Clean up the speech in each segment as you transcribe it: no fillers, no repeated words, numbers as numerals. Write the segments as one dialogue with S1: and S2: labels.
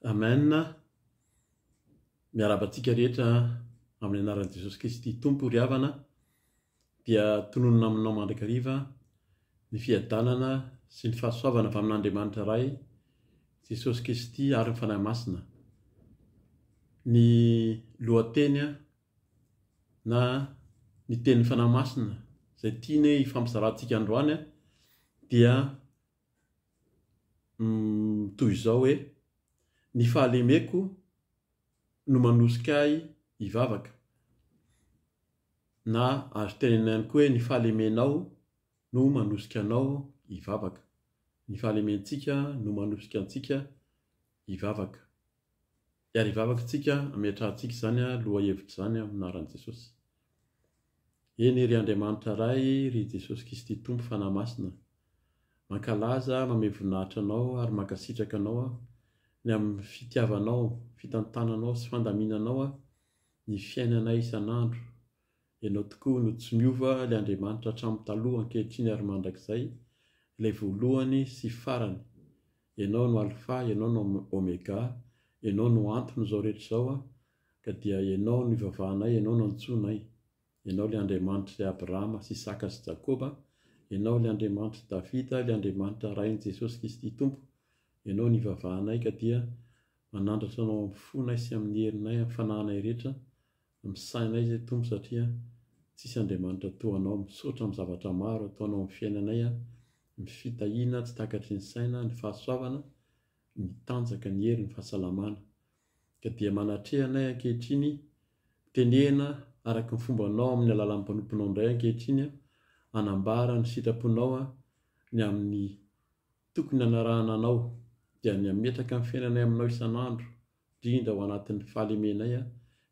S1: Amen. Miarabantsika rehetra amin'ny anaran'i Jesosy Kristy Tompo ry havana dia tononona aminao mandrakariva ny fiadanana sy ny fahasoavana avy amin'Andriamanitra iray Jesosy Kristy ary ny fanahy masina. Ny lohateny na ny tenin'ny fanahy masina izay tiany ifampizarantsika androany dia toy izao hoe: ny fahalemeko no manosika ahy hivavaka, na azo tenenina ihany koa hoe ny fahalemenao no manosika anao hivavaka. Ny fahalementsika no manosika antsika hivavaka. Ary hivavaka tsika ametrahantsika izany lohahevitra izany amin'ny anaran'i Jesosy. Eny ry Andriamanitra iray, ry Jesosy Kristy Tompo fanahy masina, mankalaza, manome voninahitra anao ary mankasitraka anao ny amin'ny fitiavanao, fitantananao sy fandaminanao ny fiainanay isan'andro. Ianao tokoa no tsy miova ilay Andriamanitra hatramin'ny taloha, ankehitriny ary mandrakizay, ilay voalohany sy farany. Ianao no alfa, ianao no omega, ianao no antony izao rehetra izao ka dia ianao no ivavahanay, ianao no antsoinay. Ianao ilay Andriamanitra ilay Abrahama sy Isaka sy Jakoba, ianao ilay Andriamanitra Davida, ilay Andriamanitra rain'i Jesosy Kristy Tompo. Ianao no ivavahanay ka dia manandratra anao amin'ny fonay sy amin'ny herinay, amin'ny fanahinay rehetra, amin'ny sainay izay Tompo, satria tsisy Andriamanitra toa anao, misaotra amin'ny zavatra maro ataonao amin'ny fiainanay, ny fitahiana tsy takatry ny saina, ny fahasoavana, ny tanjaka, ny hery, ny fahasalamana. Ka dia manatrehanay ankehitriny tenena araka ny fombanao amin'ny alalan'ny mpanomponao indray ankehitriny, anambara ny sitraponao ny amin'ny tokony hanarahana anao, dia ny ametraka amin'ny fiainanay aminao isan'andro, indrindra ao anatin'ny fahalemenay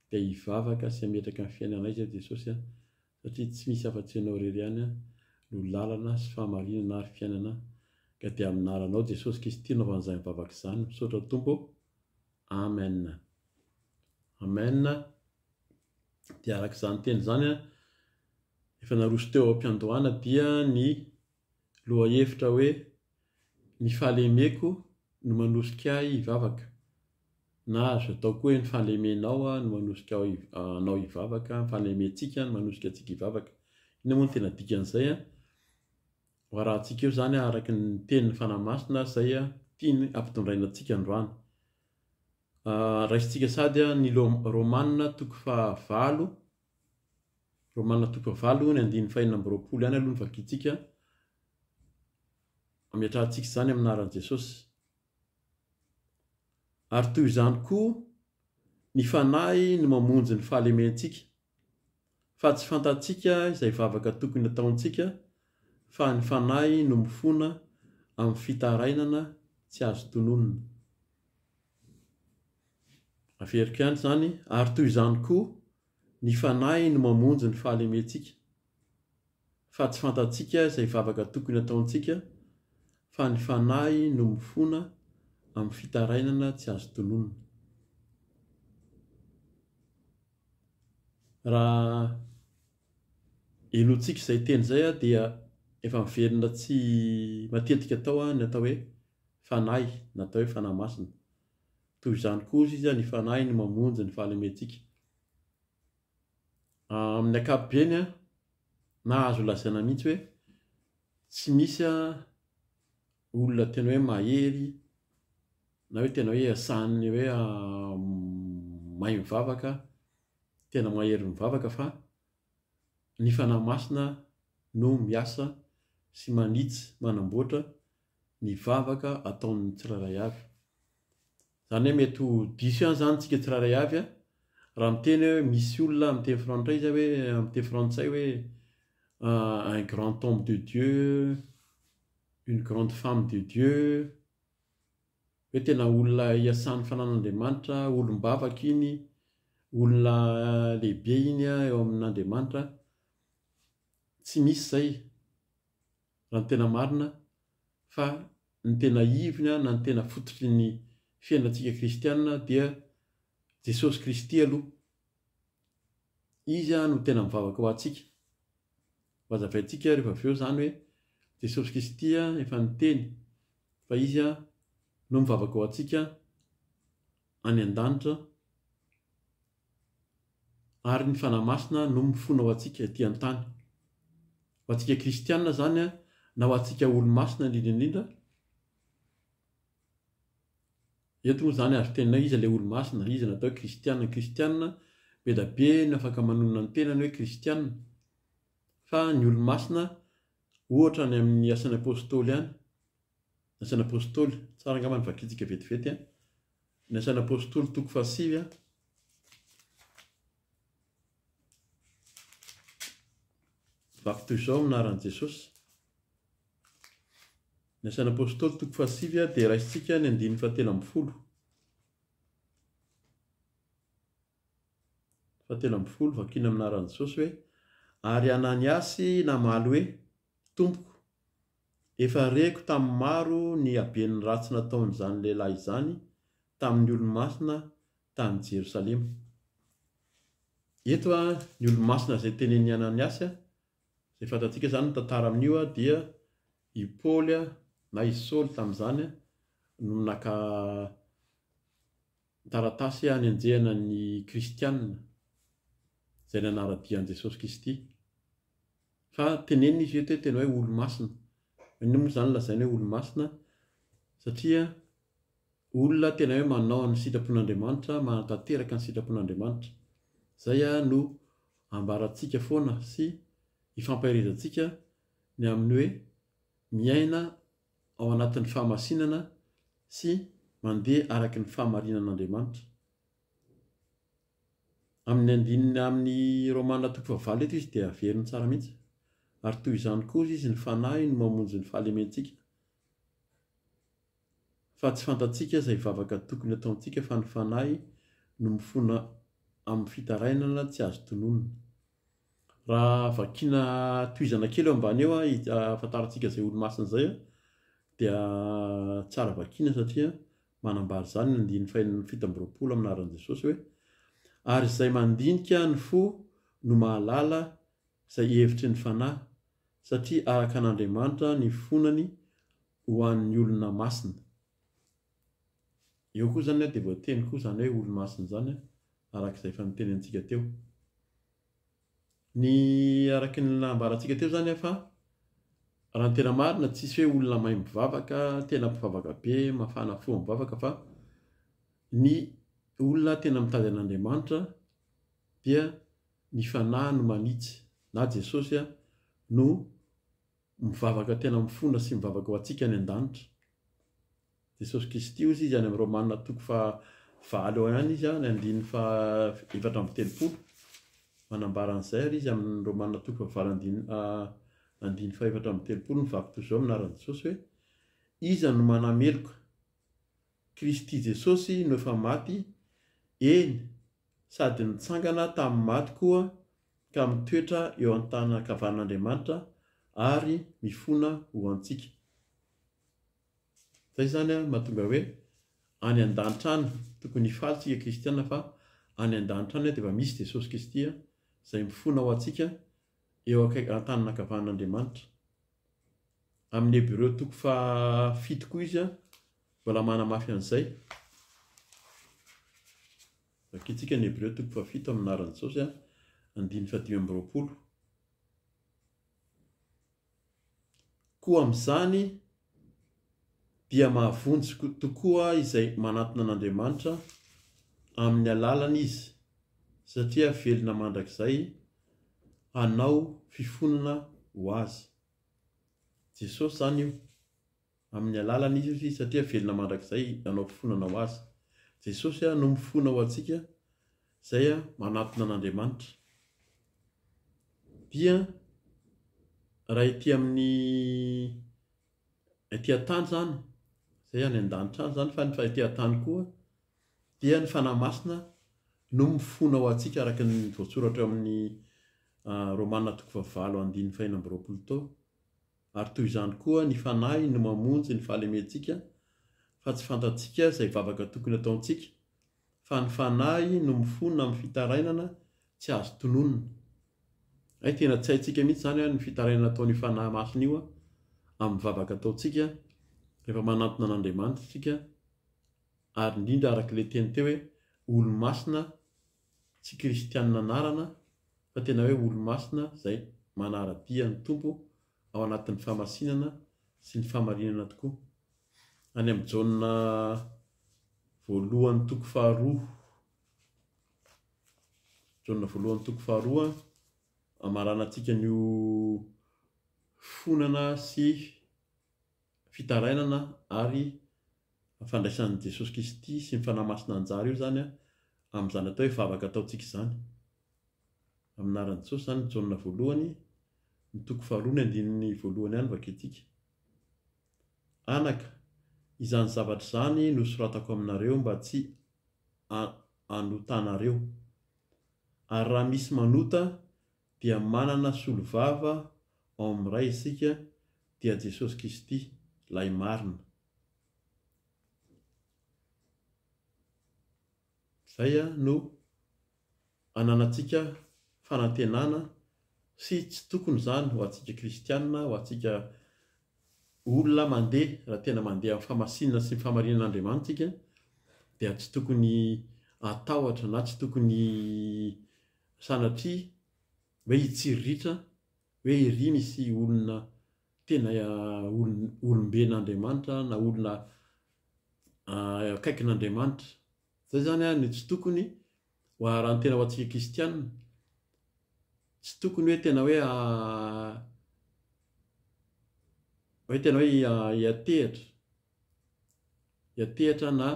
S1: dia hivavaka sy ametraka amin'ny fiainanay izay Jesosy, satria tsy misy afa-tsy ianao irery ihany no lalana sy fahamarinana ary fiainana. Ka dia amin'ny anaranao Jesosy Kristy naovan'izany mivavaka izany, misaotra Tompo. Amen. Amen. Dia araka izany teny izany efa naroso teo am-piandohana dia ny lohahevitra hoe ny fahalemeko no manosika ahy hivavaka, na azo atao koa hoe ny fahalemenao no manosika anao hivavaka, ny fahalementsika no manosika antsika hivavaka. Ina moa no tena dikan'izay ho arahantsika eo izany araka ny tenin'ny fanahy masina izay tiany ampitondraina antsika androany. Raisintsika sady ny Romanina toko fahavalo, Romanina toko fahavalo ny 9:20 ihany aloha ny vakiantsika, ametrahantsika izany amin'ny anaran'i Jesosy. Ary toy izany koa ny fanahy no mamonjy ny fahalementsika, fa tsy fantatsika izay vavaka tokony ataontsika, fa ny fanahy no mifona amin'ny fitarainana tsy azo tononona. Averiko ihany izany, ary toy izany koa ny fanahy no mamonjy ny fahalementsika, fa tsy fantatsika izay vavaka tokony ataontsika, fa ny fanahy no mifona amin'ny fitarainana tsy azo tononona. Raha enoantsika izay teny izay dia efa miverina tsy matetika atao ny atao hoe fanahy, natao hoe fanahy masina. Toy izany koa izy ny fanahy no mamonjy ny fahalementsika. Amin'ny ankapobeny na azo lazaina mihitsy hoe tsy misy olona tena hoe mahery na hoe tena hoe asahany hoe mahay mivavaka, tena mahery mivavaka, fa ny fanahy masina no miasa sy manitsy manamboatra ny vavaka ataon'ny tsirairay avy. Izany hoe mety ho diso ihany izany tsika tsirairay avy raha miteny hoe misy olona amin'ny teny frantsay izay hoe, amin'ny teny frantsay hoe un grand homme de Dieu, une grande femme de Dieu, hoe tena olona iasan'ny fanan'Andriamanitra, olom-bavaka iny, olona lehibe iny eo amin'Andriamanitra. Tsy misy izay raha ny tena marina, fa ny tena ivony na ny tena fototry ny fiainantsika kristianina dia Jesosy Kristy aloha. Izy no tena mivavaka ho antsika. Vazavaintsika rehefa avy eo izany hoe Jesosy Kristy efa niteny fa izy no mivavaka ho antsika any an-danitra ary ny fanahy masina no mifona ho antsika etỳ an-tany. Ho antsika kristianina zany a, na ho antsika olo-masina indrindra. Eto moa zany azo tenina izy ilay olo-masina, izy natao hoe kristianina. Kristianina be da be ny afaka manonona ny tenany hoe kristianina. Fa ny olo-masina ohatra ny amin'ny asan'ny apôstôly ihany. Asan'ny apôstôly, tsara angamba ny vakiantsika vetivety a. Ny asan'ny apôstôly 7 a. Vaky toy izao minaran'i Jesosy. Ny asan'ny apôstôly 7 a dia raisintsika ny 9:17. 17 vakiana aminaran'i Jesosy hoe: ary Ananiasy namaly hoe, Tompoko, efa reko tamin'ny maro ny haben'ny ratsy nataon'izany lehilahy izany tamin'ny olo-masina tany Jerosalema. Eto a, ny olo-masina izay tenen'i Ananiasy a, izay fantatsika zany ny tantara amin'io a, dia i Paoly a, na i Saoly tamin'izany a, no naka taratasy hanenjehana ny kristianina izay nanara-dian'i Jesosy Kristy. Fa tenenina izy eto hoe tena hoe olo-masina. Inona moa zany lazaina hoe olo-masina? Satria olona tena hoe manao ny sitrapon'Andriamanitra, manatanteraka ny sitrapon'Andriamanitra. Zay a no ambarantsika foana sy ifampahirizantsika ny amin'ny hoe miaina ao anatin'ny fahamasinana sy mandeha araky ny fahamarinan'Andriamanitra. Amin'ny Romana 9:9 eto izy dia averiny tsara mihitsy. Ary toy izany koa izy ny fanahy no mamonjy ny fahalementsika. Fa tsy fantatsika izay vavaka tokony ataontsika fa ny fanahy no mifona amin'ny fitarainana tsy azo tononona. Raha vakiana tohizana kely eo ambany eo ahafantarantsika izay olo-masina izay a, dia tsara vakiana satria manambara izany ny 9:7 aminaran'i Jesosy hoe: ary izay mandinika ny fo no mahalala izay hevitry ny fanahy, satria araka an'Andriamanitra ny fonany ho an'ny olona masina. Eo koa zany a dia voateny koa zany hoe olo-masina zany a, arak'izay efa nitenentsika teo. Ny araky ny nambarantsika teo zany a, fa raha ny tena marina tsisy hoe olona mahay mivavaka, tena mpivavaka be, mafana fo mivavaka, fa ny olona tena mitady an'Andriamanitra dia ny fanahy no manitsy, na Jesosy a no mivavaka tena mifona sy mivavaka ho antsika any an-danitra. Jesosy Kristy ozy izy any amin'ny Romana 9:7 eo ihany izy a, ny 4:7 manambara an'izay ary izy amin'ny Romana 9:4 ny vaky toy izao aminaran'i Jesosy hoe: iza no manameloka Kristy Jesosy no efa maty, eny sady nitsangana tamin'ny maty koa ka mitoetra eo an-tanankavan'Andriamanitra ary mifona ho antsika. Zay zany a mahatonga hoe any an-danitra any tokony hifaly tsika kristianina, fa any an-danitra any dia efa misy Jesosy Kristy a izay mifona ho antsika eo an-tananankavan'Andriamanitra. Amin'ny Hébreux 7 koa izy a mbola manamafy an'izay. Vakiantsika ny Hébreux 7 aminaran'i Jesosy a, 9:20. Koa amin'izany dia mahavonjy tokoa izay manatona an'Andriamanitra amin'ny alalany izy, satria velona mandrakizay hanao fifonana ho azy. Jesosy zany io, amin'ny alalany izy satria velona mandrakizay hanao fifonana ho azy. Jesosy a no mifona ho antsika, izay a manatona an'Andriamanitra. Dia raha ety amin'ny ety an-tany zany, izay any an-danitra any zany, fa ny ety an-tany koa dia ny fanahy masina no mifona ho antsika araka ny voatsoratra eo amin'ny Romana 9:20. Ary toy izany koa ny fanahy no mamonjy ny fahalementsika, fa tsy fantatsika izay vavaka tokony ataontsika, fa ny fanahy no mifona amin'ny fitarainana tsy azo tononona. Ay tena tsy haintsika mihitsy zany ny fitarainana ataon'io fanahy masina io amin'ny vavaka ataontsika rehefa manatona an'Andriamanitra tsika ary indrindra arak'ilay teny teo hoe olo-masina tsy kristianina anarana fa tena hoe olo-masina izay manara-dia ny tompo ao anatin'ny famasinana sy ny famarinana tokoa. Any amin'ny jauna voalohany toko faharoa, jauna voalohany toko faharoa amarana antsika nio fonana sy fitarainana ary fandraisan'i Jesosy Kristy sy ny fanahy-masina anjara io zany amin'izany atao hoe vavaka ataontsika izany. Amin'ny anaran'i Jesosy zany jauna voalohany ny toko faharoa ny andininy voalohany ihany vakiantsika. Anaka, izany zavatra izany no soratako aminareo mba tsy hanotanareo. Ary raha misy manota dia manana solovava ao amin'ny ray isika dia Jesosy Kristy ilay marina. Izay no ananantsika fanantenana sy tsy tokony izany ho antsika kristianina, ho antsika olona mandeha raha tena mandeha amin'ny famasinana sy ny famarinan'Andriamanitsika dia tsy tokony atahotra na tsy tokony sanatria hoe hitsiriritra hoe iry misy olona tena olomben'Andriamanitra na olona akaikin'Andriamanitra. Zay zany no tsy tokony ho raha ny tena ho antsika kristianina, tsy tokony hoe tena hoe hiatehatra na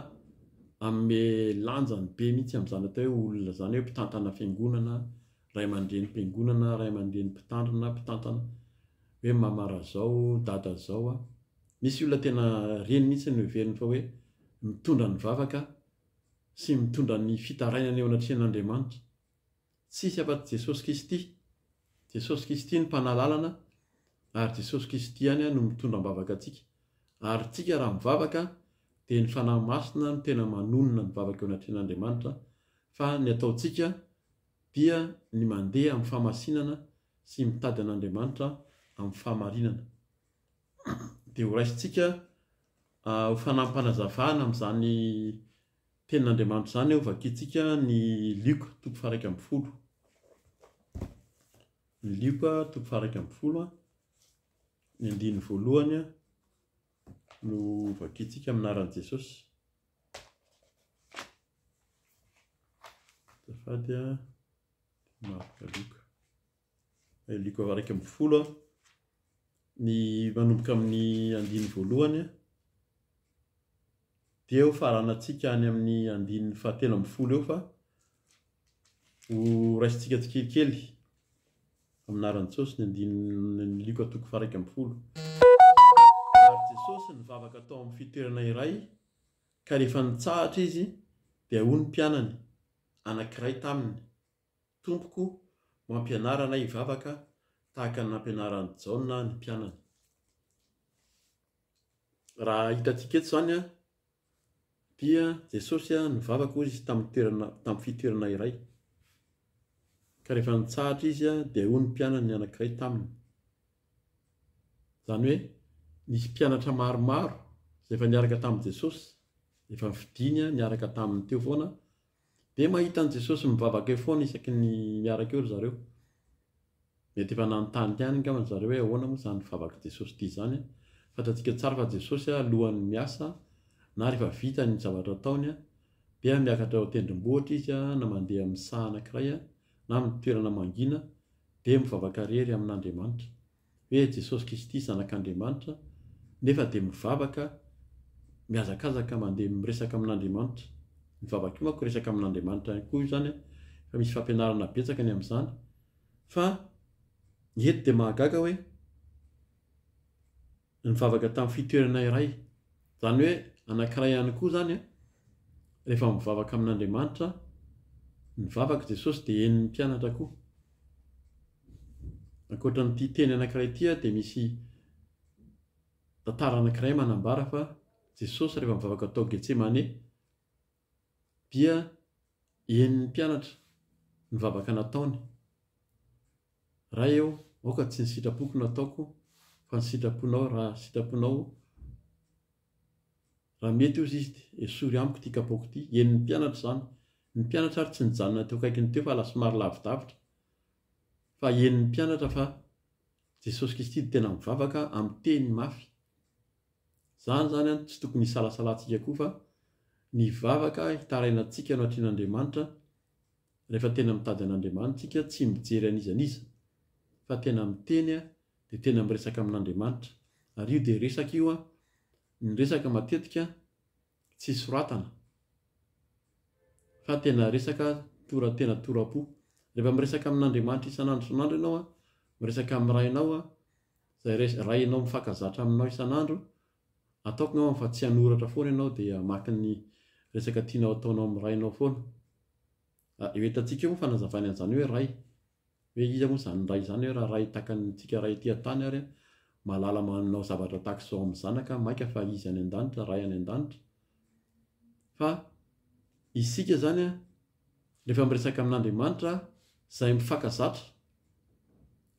S1: amme lanjany be mihitsy amin'izany atao hoe olona zany hoe mpitantana fiangonana, ray aman-dren'ny mpiangonana, ray aman-dren'ny mpitandrina, mpitantana hoe mamara zao, dada zao. Misy olona tena reny mihitsy no heveriny fa hoe mitondra ny vavaka sy mitondra ny fitarainana eo anatrehan'Andriamanitra. Tsisy afa-tsy Jesosy Kristy. Jesosy Kristy ny mpanalalana ary Jesosy Kristy ihany no mitondra ny vavaka antsika. Ary tsika raha mivavaka dia ny fanahy masina no tena manonona ny vavaka eo anatrehan'Andriamanitra, fa ny ataontsika dia ny mandeha amin'ny famasinana sy mitady an'Andriamanitra amin'ny fahamarinana. Dia ho raisintsika ho fanampanazavana amin'izany tenin'Andriamanitra izany ho vakiantsika ny Lioka toko faha 1:10. Ny Lioka toko faha 1:10 ny andiny voalohany no vakiantsika amin'ny anaran'i Jesosy. Azafady marika Lioka. Lioka 1:10 ny manomboka amin'ny andiny voalohany dia ho faranantsika any amin'ny andiny 13:10 eo fa ho raisintsika tsikelikely amin'ny anaran'i Jesosy ny andiny Lioka toko faha 1:10. Ary Jesosy nivavaka tao amin'ny fitoerana iray ka rehefa nitsahatra izy dia hoy ny mpianany anankiray taminy, tompoko mampianara anay hivavaka tahaka ny nampianaran'i Jaona ny mpianany. Raha hitantsika eto izany dia Jesosy nivavaka hoy izy tamin'ny fitoerana iray ka rehefa nitsahatra izy dia hoy ny mpianany anankiray taminy. Izany hoe nisy mpianatra maromaro izay efa niaraka tamin'i Jesosy, efa nividiany niaraka taminy teo foana, dia mahita an'i Jesosy mivavaka eo foana isaky ny miaraka eo ry zareo. Mety efa nanontany ihany angambany zareo hoe ahoana moa izany mivavaka Jesosy ity izany. Fantatsika tsara fa Jesosy alohan'ny miasa na rehefa vita ny zavatra ataony dia miakatra ao tendrombohitra izy na mandeha amin'ny saha anankiray na amin'ny toerana mangina dia mivavaka rery amin'Andriamanitra hoe Jesosy Kristy zanak'Andriamanitra, nefa dia mivavaka mihazakazaka mandeha miresaka amin'Andriamanitra. Mivavaka io manko resaka amin'Andriamanitra ihany koa io zany fa misy fampianarana betsaka ny amin'izany. Fa eto dia mahagaga hoe nivavaka tamin'ny fitoerana iray, izany hoe anankiray ihany koa zany rehefa mivavaka amin'Andriamanitra, nivavaka Jesosy dia henon'ny mpianatra koa. Ankoatran'ity teny anankiray ity dia misy tantara anankiray manambara fa Jesosy rehefa mivavaka tao Getsemane dia henon'ny mpianatra nivavaka nataony. Raha eo, aoka tsy ny sitrapoko nataoko fa ny sitraponao raha sitraponao raha mety ozy izy esory amiko ity kapoaka ity eniny mpianatra zany ny mpianatra ary tsy nijanona teo kaikiny teo fa lasomary lavidavitra fa eniny mpianatra fa Jesosy Kristy dia tena mivavaka amin'ny teny mafy zany zany a tsy tokony hisalasalantsika koa fa ny vavaka hitarainantsika no atrin'Andriamanitra rehefa tena mitady an'Andriamanitra tsy mijery an'izaniza fa tena miteny dia tena miresaka amin'Andriamanitra ary io dia resaka io ny resaka matetika tsy soratana fa tena resaka tena torapo rehefa miresaka amin'Andriamanitra isan'andro isan'andro ianao miresaka amin'ny rainao zay rainao mifankazatra aminao isan'andro ataoko ngao fa tsy hanoratra foana ianao dia maka ny resaka tianao ataonao amin'ny rainao foana eo etantsika io fanazavany an'izany hoe ray hoe iza moa zany ray zany hoe raha ray takantsika ray ety an-tany ary malala manao zavatra tahaka izao amin'ny zanaka maika fa izy any an-danitra ray any an-danitra fa isika zany rehefa miresaka amin'Andriamanitra izay mifankazatra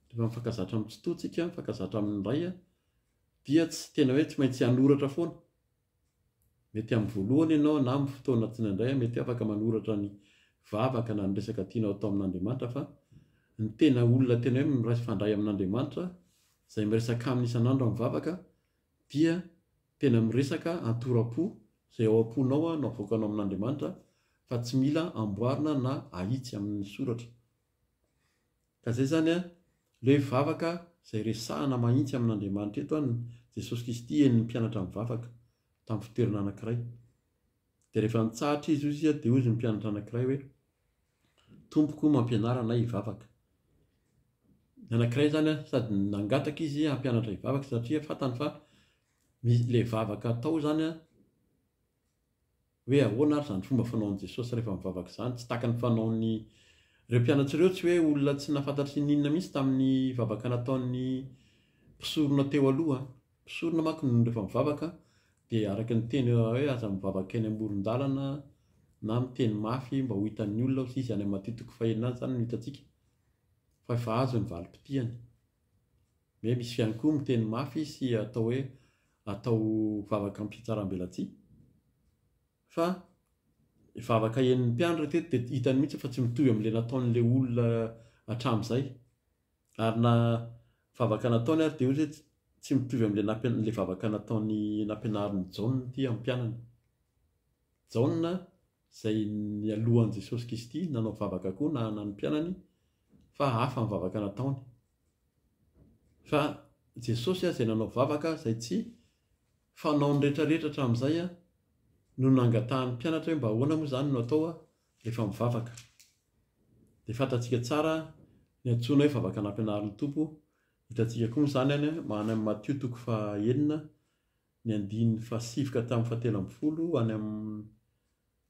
S1: rehefa mifankazatra amin'ny tsitotsika mifankazatra amin'ny ray dia tsy tena hoe tsy maintsy hanoratra foana mety amin'ny voalohany ianao na amin'ny fotoana tsinandray mety afaka manoratra ny vavaka na ny resaka tianao atao amin'Andriamanitra fa ny tena olona tena hoe mifandray amin'Andriamanitra izay miresaka amin'ny isan'andro amin'ny vavaka dia tena miresaka antorapo izay ao am-ponao no avoakanao amin'Andriamanitra fa tsy mila amboarina na ahitsy amin'ny soratra ka zay zany ilay vavaka izay resahana mahitsy amin'Andriamanitra eto Jesosy Kristy eniny mpianatra mivavaka tamin'ny fitoerana anankiray dia rehefa nitsahatra izy dia ozy ny mpianatra anankiray hoe tompoko mampianara anay hivavaka ny anankiray zany sady nangataka izy hampianatra hivavaka satria fantany fa ilay vavaka atao zany hoe ahoana ary zany fomba fanaon'i Jesosy rehefa mivavaka izany tsy taka ny fanaon'ny ireo mpianatra ireo tsy hoe olona tsy nahafantatry ninona mihitsy tamin'ny vavaka nataon'ny mpisorona teo aloha mpisorona manko rehefa mivavaka dia araka ny teny hoe aza mivavaka eny amoron-dalana na miteny mafy mba ho hitan'ny olona izy any amin'ny matitoko fahenana zany no hitantsika fa efa azo ny valim-pitihany misy ihany koa miteny mafy sy atao hoe atao vavaka amin'ny fitsaram-belatsia fa vavaka eniny mpianatra teto dia hitany mihitsy fa tsy mitovy amin'ilay nataon'ilay olona hatramin'izay ary na vavaka nataony ary dia ozy tsy mitovy amin'ilay vavaka nataony nampianarin'ny Jaona ity amin'ny mpianany Jaona izay ny alohan'i Jesosy Kristy nanao vavaka koa na ny mpianany fa hafa ny vavaka nataony fa Jesosy izay nanao vavaka izay tsy fanaony rehetrarehetra hatramin'izay no nangatahan'ny mpianatra hoe mba ahoana moa zany no atao rehefa mivavaka dia fantatsika tsara ny antsoina hoe vavaka nampianarin'ny tompo hitantsika koa moa zany any Matthieu 9 ny 9 ka tamin'ny 17 any amin'ny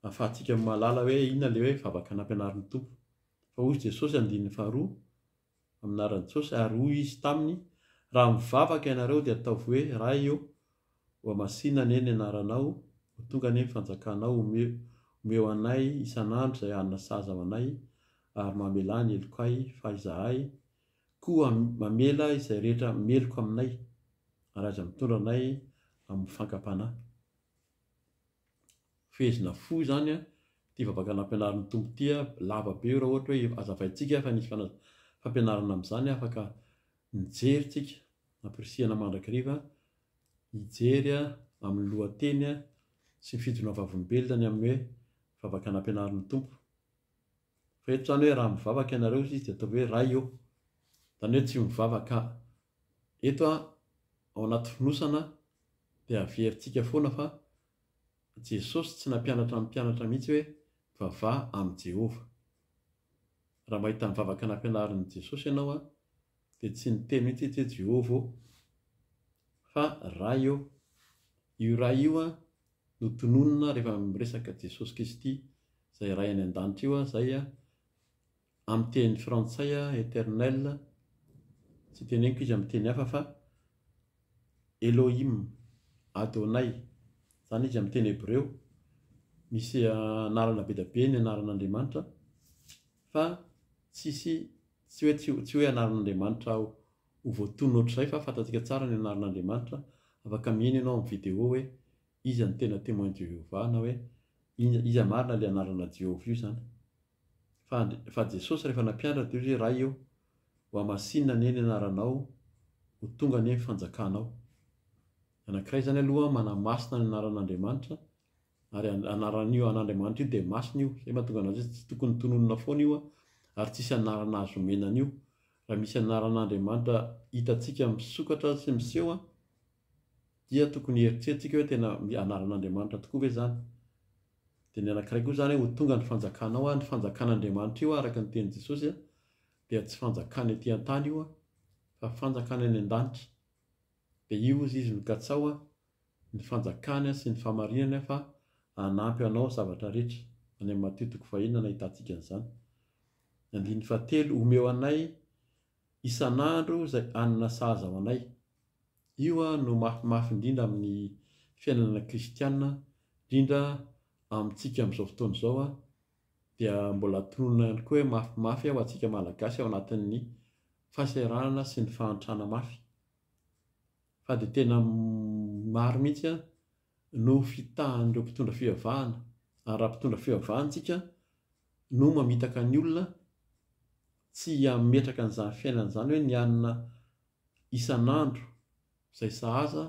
S1: ahafahantsika malala hoe inona ilay hoe vavaka nampianarin'ny tompo fa hoy Jesosy 2 aminaran'i Jesosy ary hoy izy taminy raha mivavaka ianareo dia ataovy hoe ray eo hoamasina anie ny anaranao ho tonga anie ny fanjakanao omeo anay isan'andro izay hanina saza ho anay ary mamela ny elokay fa izahay koa mamela izay rehetra meloko aminay ary aza mitondra anay amin'ny fankapanahy fehezina fo zany ty vavaka nampianarin'ny tompo ty lava be raha ohatra hoe azavaintsika fa nisy fampianarana amin'izany afaka mijeritsika ampirisihana mandrakiriva hijery amin'ny lohateny sy ny fidona vavolombelona ny amin'ny hoe vavaka nampianarin'ny tompo fa eto zany hoe raha mivavaka ianareo izy dia ataovy hoe ray eo zany hoe tsy mivavaka eto ao anaty finosana dia averintsika foana fa Jesosy tsy nampianatra amin'ny mpianatra mihitsy hoe vava amin'ny Jehova raha mahita ny vavaka nampianarin'i Jesosy ianao dia tsy niteny mihitsy hoe Jehova fa ray eo io ray io no tononona rehefa miresaka Jesosy Kristy izay ray any an-danitra io izay amin'ny teny frantsay éternel tsy teneniko izy amin'ny teny hafa fa Elohim Adonai zany izy amin'ny teny hébreu misy anarana be dia be ny anaran'Andriamanitra fa tsy hoe anaran'Andriamanitra ho voatonona ohatr'izay fa fantatsika tsara ny anaran'Andriamanitra afaka miheno ianao amin'ny vidéo hoe izy ny tena témoin de Jéhovah na hoe izy marina le anarana Jéhovah io zany. Fa Jesosy rehefa nampianatra dia hoe raha eo ho amasinina anie ny anaranao ho tonga anie ny fanjakanao. Anankiray zany aloha manamasina ny anaran'Andriamanitra ary anaran'io an'Andriamanitra io dia masina io. Izay mahatonga anazy tsy tokony tononona foana io ary tsisy anarana azo omenana io. Raha misy anaran'Andriamanitra hitantsika misokatra sy miseho dia tokony hieritreretintsika hoe tena anaran'Andriamanitra tokoa ve zany. Dia ny anankiray koa zany ho tonga ny fanjakanao. Ny fanjakan'Andriamanitra io araka ny teny Jesosy dia tsy fanjakana etỳ an-tany io fa fanjakana any an-danitra. Dia io izy nokatsao ny fanjakana sy ny famarinana fa hanampy anao zavatra rehetra. Any amin'ny Mateo 20 ahitantsika an'izany. 9 omeo anay isan'andro izay hanina sahaza ho anay. Io no mafimafy indrindra amin'ny fiainana kristianina, indrindra amintsika amin'izao fotoana izao dia mbola tononona ihany koa hoe mafimafy ho antsika malagasy ao anatin'ny fahasahiranana sy ny fahantrana mafy. Fa dia tena maro mihitsy no fitahan'ireo mpitondra fivavahana. Ary raha mpitondra fivavahana tsika no mamitaka ny olona tsy hametraka an'izany fiainana izany hoe ny hanina isan'andro izay sahaza,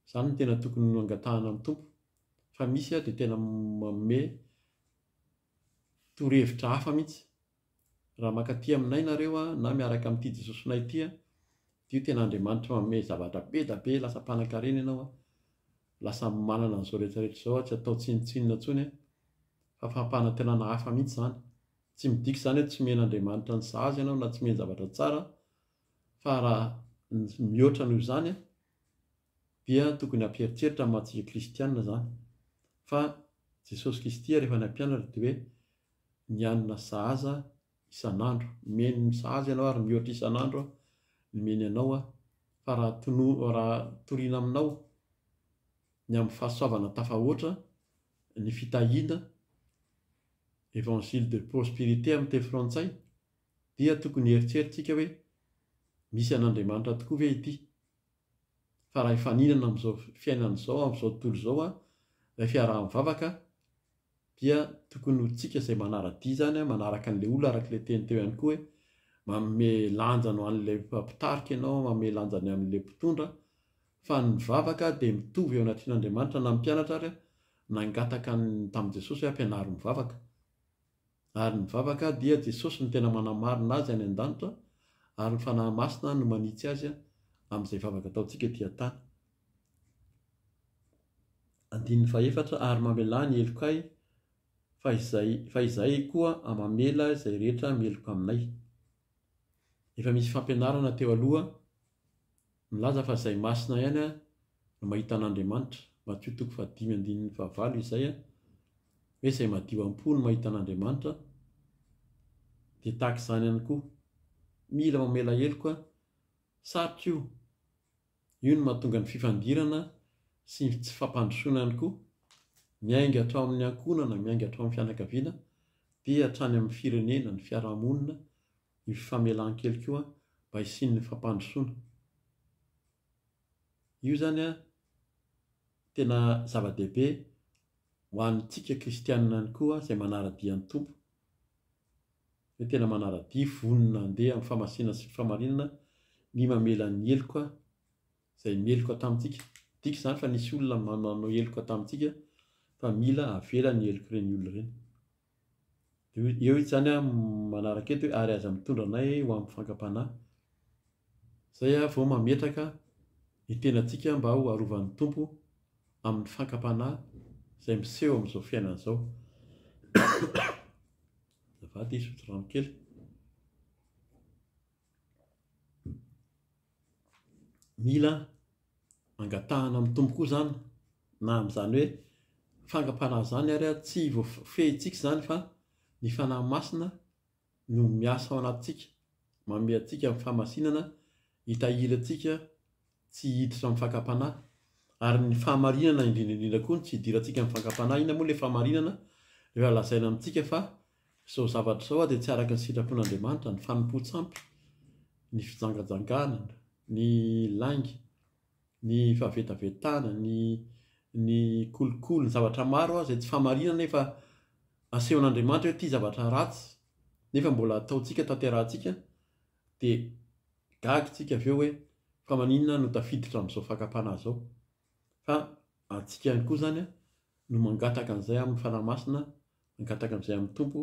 S1: izany no tena tokony no angatahana amin'ny tompo. Fa misy dia tena manome torohevitra hafa mihitsy. Raha mankaty aminay nareo na miaraka amin'ity Jesosynay ity io tena Andriamanitra manome zavatra be da be, lasa mpanan-karena ianao lasa manana an'izao rehetrarehetra izao tsy atao tsinitsinina intsony fa fampanantenana hafa mihitsy zany. Tsy midika izany hoe tsy omen'Andriamanitra ny sahaza ianao na tsy omeny zavatra tsara, fa raha mihoatra noho izany dia tokony hampieritreritra amintsika kristianina zany. Fa Jesosy Kristy rehefa nampianatra dia hoe ny hanina sahaza isan'andro. Meny ny sahaza ianao ary mihoatra isan'andro nomeny anao fa raha toriana aminao ny amin'ny fahasoavana tafahoatra ny fitahiana évangile de prospérité amin'ny teny frantsay dia tokony heritrerintsika hoe misy an'Andriamanitra tokoa ve ity. Fa raha efaninana amin'izao fiainana izao amin'izao tontolo izao ilay fiaraha-mivavaka dia tokony ho tsika izay manara-dia zany manaraka an'ilay olona araka ilay teny teo ihany koa hoe manome lanjany ho an'ilay mpitarika ianao, manome lanjany amin'ilay mpitondra. Fa ny mivavaka dia mitovy eo anatin'Andriamanitra na mpianatra ary nangataka tamin'i Jesosy hoe ampianary mivavaka. Ary ny mivavaka dia Jesosy no tena manamarina azy any an-danitra ary ny fanahy masina no manitsy azy amin'izay vavaka ataontsika etỳ an-tany. 14 ary mamelà ny heloko ahy fa izahay koa hamamela izay rehetra meloko aminay. Efa misy fampianarana teo aloha milaza fa izay masina ihany no mahita an'Andriamanitra. Mateo 5:15 izay hoe izay madio am-po no mahita an'Andriamanitra. Dia tahaka izany ihany koa mila mamela heloko sarotra io no mahatonga ny fifandirana sy tsy fampandrosoana ihany koa miainga hatrao amin'ny ankohonana, miainga hatrao amin'ny fianakaviana dia hatrany amin'ny firenena, ny fiarahamonina, ny fifamelan-keloka mba hisian'ny fampandrosoana. Io zany tena zava-dehibe ho antsika kristianina ihany koa izay manara-dia ny tompo. Hoe tena manara-dia vonona handeha amin'ny fahamasina sy famarinana ny mamela ny heloko izay mieloko tamintsika. Dika izany fa nisy olona manao heloko tamintsika fa mila avela ny heloko ireny olona ireny. Eo izany manaraka eto hoe ary aza mitondra anay ho amin'ny fankapanahy. Izay vao mametraka ny tenantsika mba ho arovan'ny tompo amin'ny fankapanahy izay miseho amin'izao fiainana izao. Zavady isotro rano kely. Mila angatahana amin'ny tompo koa zany, na amin'izany hoe fankapanahy zany ary tsy voafehintsika zany fa ny fanahy masina no miasa ao anatintsika, manome antsika amin'ny fahamasinana, hitahirantsika tsy hiditra amin'ny fankapanahy. Ary ny fahamarinana indrindra koa no tsy hidirantsika amin'ny fankapanahy. Ina moa ilay fahamarinana? Rehefa lazaina amintsika fa izao zavatra izao dia tsy araka ny sitrapon'Andriamanitra, ny fanompoan-tsampy, ny fijangajangana, ny langy, ny fahavetavetana, ny ny kolokolo, ny zavatra maro izay tsy fahamarinana nefa asehon'Andriamanitra hoe ity zavatra ratsy nefa mbola ataontsika tanterahantsika, dia gagitsika avy eo hoe fa maninona no tafiditra amin'izao fakapanahy izao. Fa antsika ihany koa izany no mangataka an'izay amin'ny fanahy masina, mangataka amin'izay amin'ny Tompo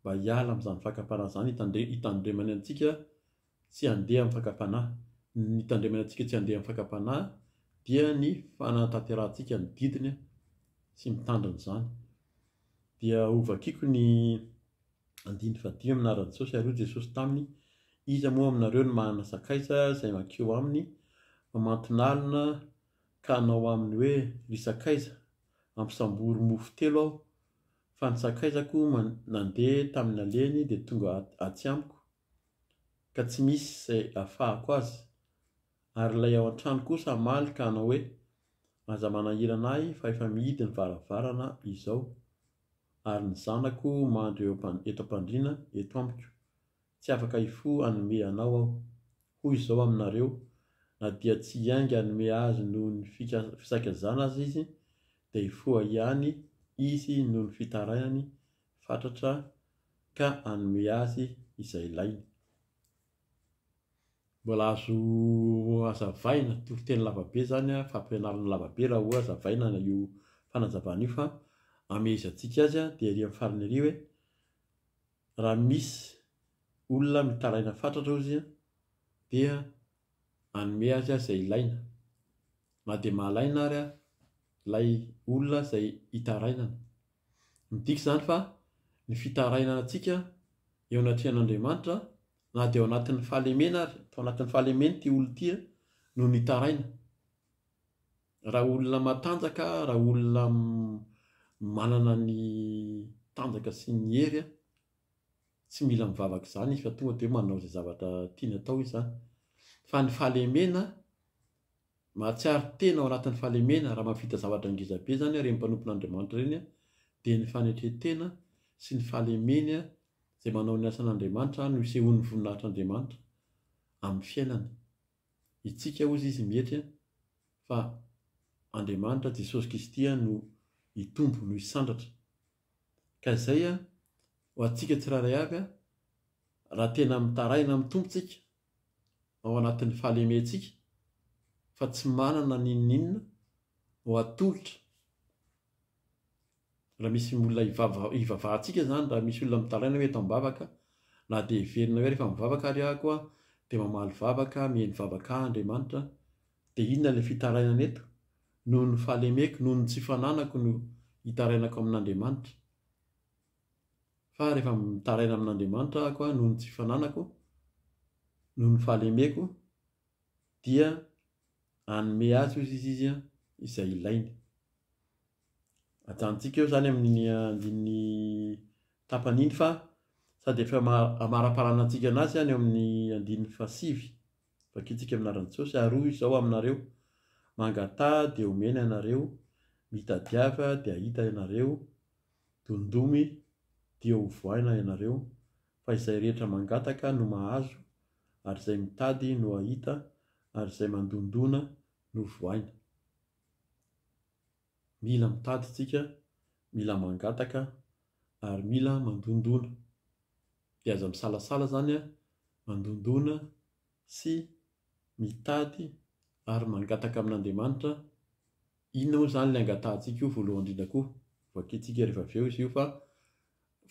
S1: mba hiala amin'izany fakapanahy izany, hitandremany antsika tsy handeha amin'ny fakapanahy. Ny hitandremany antsika tsy handeha amin'ny fakapanahy dia ny fanatanterantsika ny didiny sy mitandrina izany. Dia hovakiako ny 15 aminaran'i Jesosy ary hoy Jesosy taminy: iza moa aminareo no manana sakaiza izay mankeo aminy mamantonalina ka hanao aminy hoe ry sakaiza, ampisambory mofo 3 aho, fa ny sakaizako nandeha tamin'ny aleny dia tonga atsy amiko ka tsy misy izay afahako azy. Ary ilay ao an-trano kosa hamaly ka hanao hoe aza manahirana ahy fa efa mihidy ny varavarana izao, ary ny zanako mandry eto am-pandriana eto amiko, tsy afaka hifoha hanome anao aho. Hoy izao aminareo, na dia tsy hiainga hanome azy noho ny fisakazana azy izy, dia hifoha ihany izy noho ny fitarainany fatratra ka hanome azy izay ilainy. Mbola azo hazavaina toriteny lavabe izany, fampianarana lavabe raha ho hazavaina io fanazavana io, fa amezantsika azy dia ery amin'ny farany ery hoe raha misy olona mitaraina fatratra ozy dia hanome azy izay ilaina, na dia mahalaina ary ilay olona izay hitarainana. Midika izany fa ny fitarainana antsika eo anatrehan'Andriamanitra, na dia ao anatin'ny fahalemena ary, ao anatin'ny fahalemena ity olona ity no nitaraina. Raha olona matanjaka, raha olona manana ny tanjaka sy ny hery, tsy mila mivavaka izany izy fa tonga dia manao izay zavatra tiany atao izy izany. Fa ny fahalemena, mahatsiaro tena ao anatin'ny fahalemena, raha mahavita zavatra ngezabe izany ireny mpanompon'Andriamanitra ireny, dia ny fanetretena sy ny fahalemena izay manao ny asan'Andriamanitra no isehon'ny voninahitr'Andriamanitra amin'ny fiainany. Itsika hozy izy mihety fa Andriamanitra Jesosy Kristy no hitombo, no hisandratra. Ka izay ho antsika tsiraray avy, raha tena mitaraina amin'ny tompontsika ao anatin'ny fahalementsika fa tsy manana n'inona ho atolotra. Raha misy olona hivavahantsika izany, raha misy olona mitaraina hoe eto am-bavaka, na dia heverina hoe rehefa mivavaka ary ahako dia mamaly vavaka, miheno vavaka Andriamanitra, dia inona ilay fitarainana eto? Noho ny fahalemeko, noho ny tsy fananako no hitarainako amin'Andriamanitra. Fa rehefa mitaraina amin'Andriamanitra ahako noho ny tsy fananako, noho ny fahalemeko, dia hanome azy hozy izy izay ilainy. Ajantsika eo izany amin'ny andin'ny tapany iny fa sady efa amara-parana antsika anazy eo amin'ny andin'ny 7. Vakitsika aminaran'i Jesosy: ary hoy izao aminareo, mangatà dia omena ianareo, mitadiava dia hita ianareo, dondomy dia hovoahina ianareo. Fa izay rehetra mangataka no mahazo, ary izay mitady no hahita, ary izay mandondona no vohaina. Mila mitady isika, mila mangataka, ary mila mandondona. Dia aza misalasala izany mandondona sy mitady ary mangataka amin'Andriamanitra. Inona moa izany ilay angatantsika io voalohany indrindra koa? Vakitsika rehefa avy eo izy io fa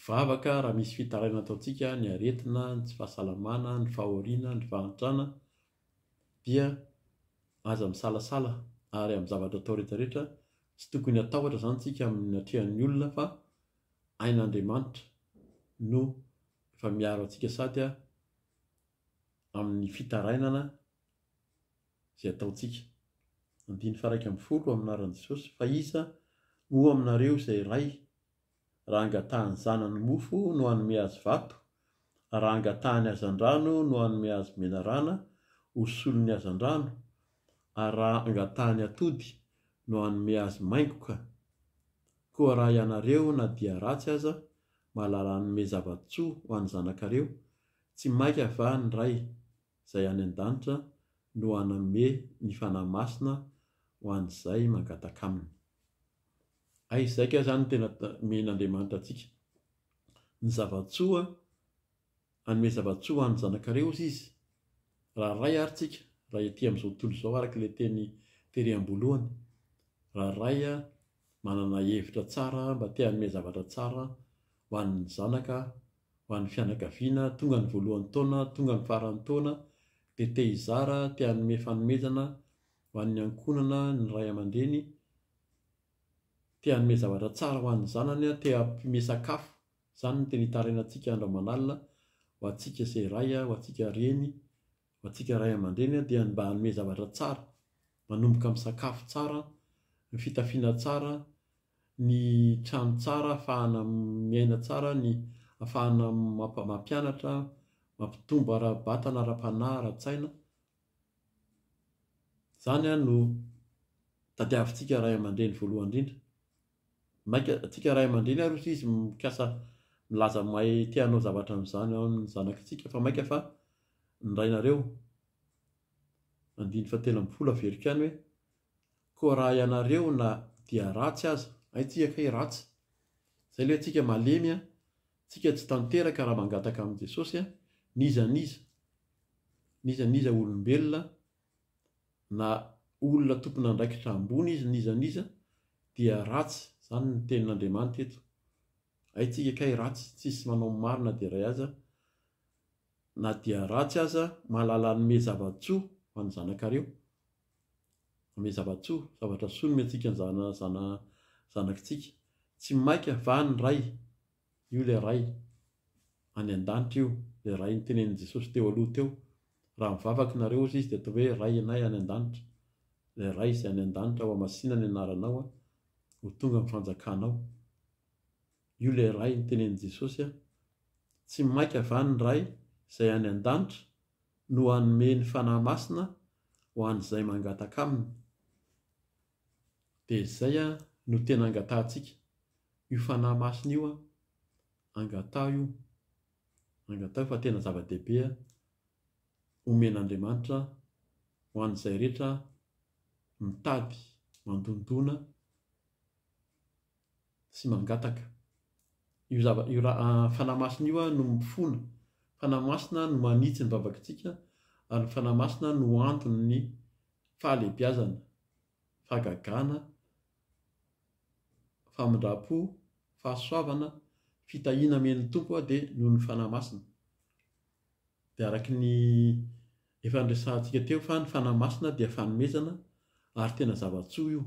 S1: vavaka raha misy fitaraina ataontsika, ny aretina, ny tsy fahasalamana, ny fahoriana, ny fahantrana, dia aza misalasala ary amin'ny zavatra atao rehetrarehetra tsy tokony hatahotra izany tsika amin'ny atrehan'ny olona, fa ain'Andriamanitra no efa miaro antsika sady amin'ny fitarainana izay ataontsika. 1:1 aminaran'i Jesosy: fa iza moa aminareo izay ray, raha angatahany zanany mofo no hanome azy vato, raha angatahany hazan-drano no hanome azy menarana ho solon'ny hazan-drano, ary raha angatahany atody no hanome azy maingoka. Koa raha ianareo na dia ratsy aza mahalala hanome zava-tsoa ho an'ny zanakareo, tsy maika va ny ray izay any an-danitra no hanome ny fanahy masina ho an'izay mangataka aminy. Izay ka zany tena men'Andriamanitra antsika. Ny zavatsoa, anome zavatsoa any zanakareo izy. Raha ray ary tsika, raha ety amin'izao tontolo izao araka ilay teny tery am-boalohany. Raha ray manana hevitra tsara mba te hanome zavatra tsara ho an'ny zanaka, ho an'ny fianakaviana, tonga ny voalohany taona, tonga ny faran'ny taona, dia te hizara, te hanome fanomezana ho an'ny ankonana, ny ray aman-dreny, te hanome zavatra tsara ho an'ny zanany, te hampime sakafo. Izany no teny hitarainantsika andro aman'alina ho antsika izay ray, ho antsika reny, ho antsika ray aman-dreny dia mba hanome zavatra tsara, manomboka amin'ny sakafo tsara, ny fitafiana tsara, ny trano tsara, ahafahana miaina tsara, ny ahafahana mampianatra, mampitombo ara-batana, ara-panahy, ara-tsaina. Izany no tadiavintsika ray aman-dreny voalohany indrindra. Maika antsika ray aman-dreny ary izy mikasa milaza mahay te hanao zavatra amin'izany ao ny zanakitsika, fa maika fa ny rainareo 9:13 averika any hoe: koa raha ianareo na dia ratsy aza, haintsika kay ratsy. Izay ilay antsika malemy, tsika tsy tanteraka raha mangataka amin'i Jesosy, nizaniza olombelona na olona tompona andraikitra ambony izy, nizaniza dia ratsy. Izany ny tenin'Andriamanitra eto. Haintsika kay ratsy, tsisy manao marina dia ray aza, na dia ratsy aza, mahalala hanome zavatsoa ho an'ny zanakareo. Hanome zavatsoa, zavatra soa nome antsika ny zanakitsika. Tsy maika va ny ray, io ilay ray any an-danitra io, ilay ray nitenenin'i Jesosy teo aloha teo. Raha mivavaka nareo izy dia atao hoe ray anay any an-danitra. Ilay ray izay any an-danitra, ho amasina ny anaranao, ho tonga amin'ny fanjakanao. Io ilay ray nitenenin'i Jesosy. Tsy maika va ny ray izay any an-danitra no hanome ny fanahy masina ho an'izay mangataka aminy. Dia izay no tena angatahantsika. Io fanahy masina io angatao io. Angatao fa tena zava-dehibe omen'Andriamanitra ho an'izay rehetra mitady, mandondona sy mangataka. Io fanahy masina io no mifona. Fanahy masina no manitsy ny vavakitsika, ary ny fanahy masina no antony ny fahalehibiazana, fahagagana, famindrapo, fahasoavana, fitahiana men'ny tompo dia noho ny fanahy masina. Dia araka ny efa niresahantsika teo fa ny fanahy masina dia fanomezana ary tena zavatsoa io.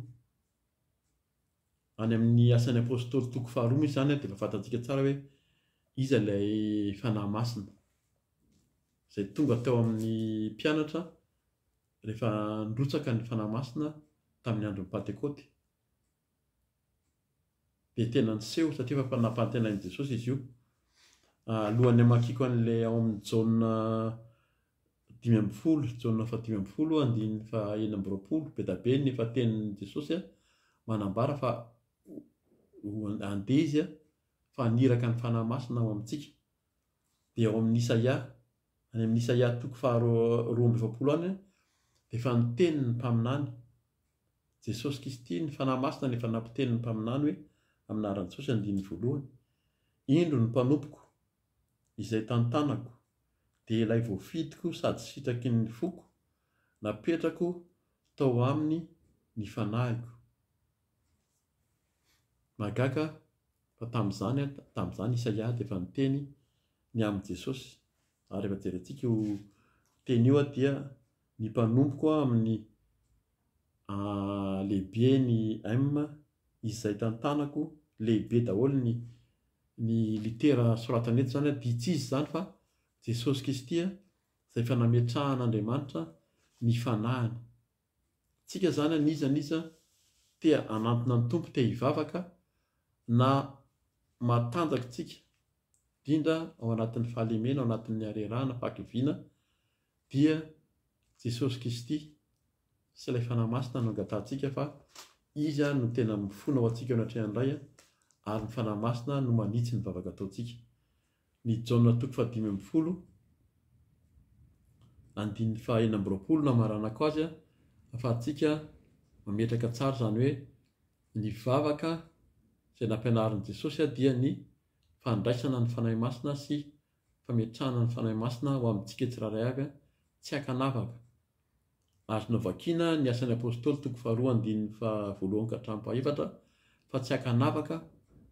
S1: Any amin'ny asan'ny apôstôly toko 2 izany dia efa fantatsika tsara hoe iza ilay fanahy masina, izay tonga teo amin'ny mpianatra rehefa nirotsaka ny fanahy masina tamin'ny andron'ny Pentekote. Dia tena niseho satria efa nampantenain'i Jesosy izy io. Alohan'ny hamakiko an'ilay ao amin'ny Jaona 5:10, Jaona 5:20, 9:20, be da be ny efa tenin'i Jesosy manambara fa andeha izy fa haniraka ny fanahy masina ao amintsika. Dia ao amin'ny Isaia, any amin'ny Isaia toko 2:20 any, dia efa niteny ny mpaminany Jesosy Kristy, ny fanahy masina no efa nampiteny ny mpaminany hoe amin'ny anaran'i Jesosy 1:1: indro ny mpanompoko izay tantanako, dia ilay voafidiko sady sitraky ny foko, napetrako tao aminy ny fanahiko. Mahagaga fa tamin'izany Isaia dia efa niteny ny amin'i Jesosy. Ary efa jerentsika io teny io dia ny mpanompoko amin'ny lehibe ny M izay tantanako, lehibe daholo ny litera soratana eto izany, dia tsy izy izany fa Jesosy Kristy izay efa nametrahan'Andriamanitra ny fanahiny. Tsika izany niza te hanantona ny tompo, te hivavaka na matanjaka tsika indrindra ao anatin'ny fahalemena, ao anatin'ny harerahana, fahakiviana, dia Jesosy Kristy sy ilay fanahy masina no angatantsika fa izy no tena mifona ho antsika ao anatrehany indray, ary ny fanahy masina no manitsy ny vavaka ataontsika. Ny Jaona toko 5:20, 9:20 namaranako azy, ahafahantsika mametraka tsara izany hoe ny vavaka izay nampianarin'i Jesosy dia ny fandraisana ny fanahy masina sy fametrahana ny fanahy masina ho amintsika tsiraray avy tsy hakanavaka. Azonao vakiana ny asan'ny apôstôly toko 2:1-7 fa tsy hakanavaka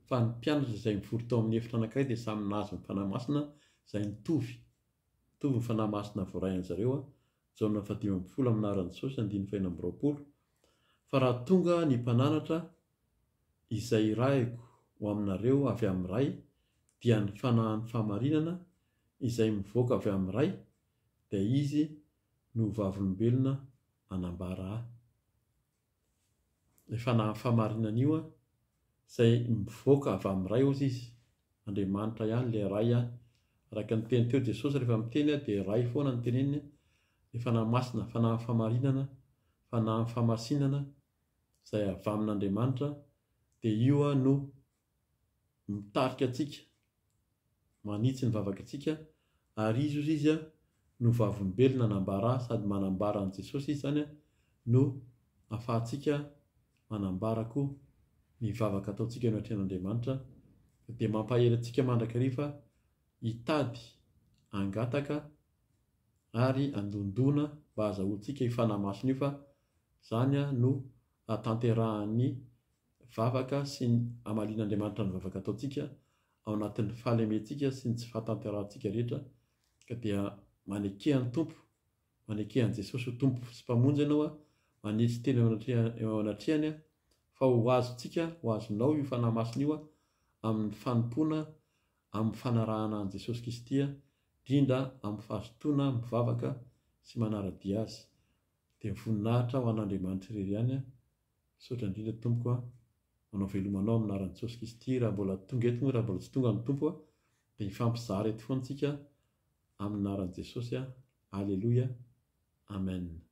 S1: fa ny mpianatra izay mivory tao amin'ny efitra anankiray dia samy nahazo ny fanahy masina izay mitovy ny fanahy masina voarayan'izareo. Jaona 5:20 amin'ny anaran'i Jesosy 9:20. Fa raha tonga ny mpananatra izay rahiko ho aminareo avy amin'ny ray dia ny fanahin'ny fahamarinana izay mivoaka avy amin'ny ray dia izy no vavolombelona anambara ahy. Ilay fanahin'ny fahamarinana io izay mivoaka avy amin'ny ray ozy izy, Andriamanitra ihany ilay ray ihany. Araka ny teny teo Jesosy rehefa miteny dia ray foana ny teneniny. Ilay fanahy masina, fanahin'ny fahamarinana, fanahin'ny fahamasinana izay avy amin'Andriamanitra dia io no mitarika antsika, manitsy ny vavaka antsika, ary izy no vavolombelona anambara sady manambara an' Jesosy izy zany no ahafahantsika manambara koa ny vavaka ataontsika eo anatrehan'Andriamanitra. Dia mampahely antsika mandrakariva hitady, hangataka ary handondona mba hahazoantsika io fanahy masina io, fa zany no hatanterahan'ny vavaka sy ny hamalian'Andriamanitra ny vavaka ataontsika ao anatin'ny fahalementsika sy ny tsy fahatanterahantsika rehetra. Ka dia manekehan'ny Tompo, manekehan'i Jesosy ho Tompo sy mpamonjy ianao, manisy teny eo anatrehany fa ho azontsika, ho azonao io fanahy masina io amin'ny fanompoana, amin'ny fanarahana an' Jesosy Kristy, indrindra amin'ny fahazotoana mivavaka sy manara-dia azy. Dia voninahitra ho an'Andriamanitra irery ihany. Misaotra indrindra Tompoko, manao velomanao amin'ny anaran'i Jesosy Kristy. Raha mbola tonga eto moa, raha mbola tsy tonga ny Tompo dia hifampizara eto foana tsika amin'ny anaran'i Jesosy. Alleluia. Amen.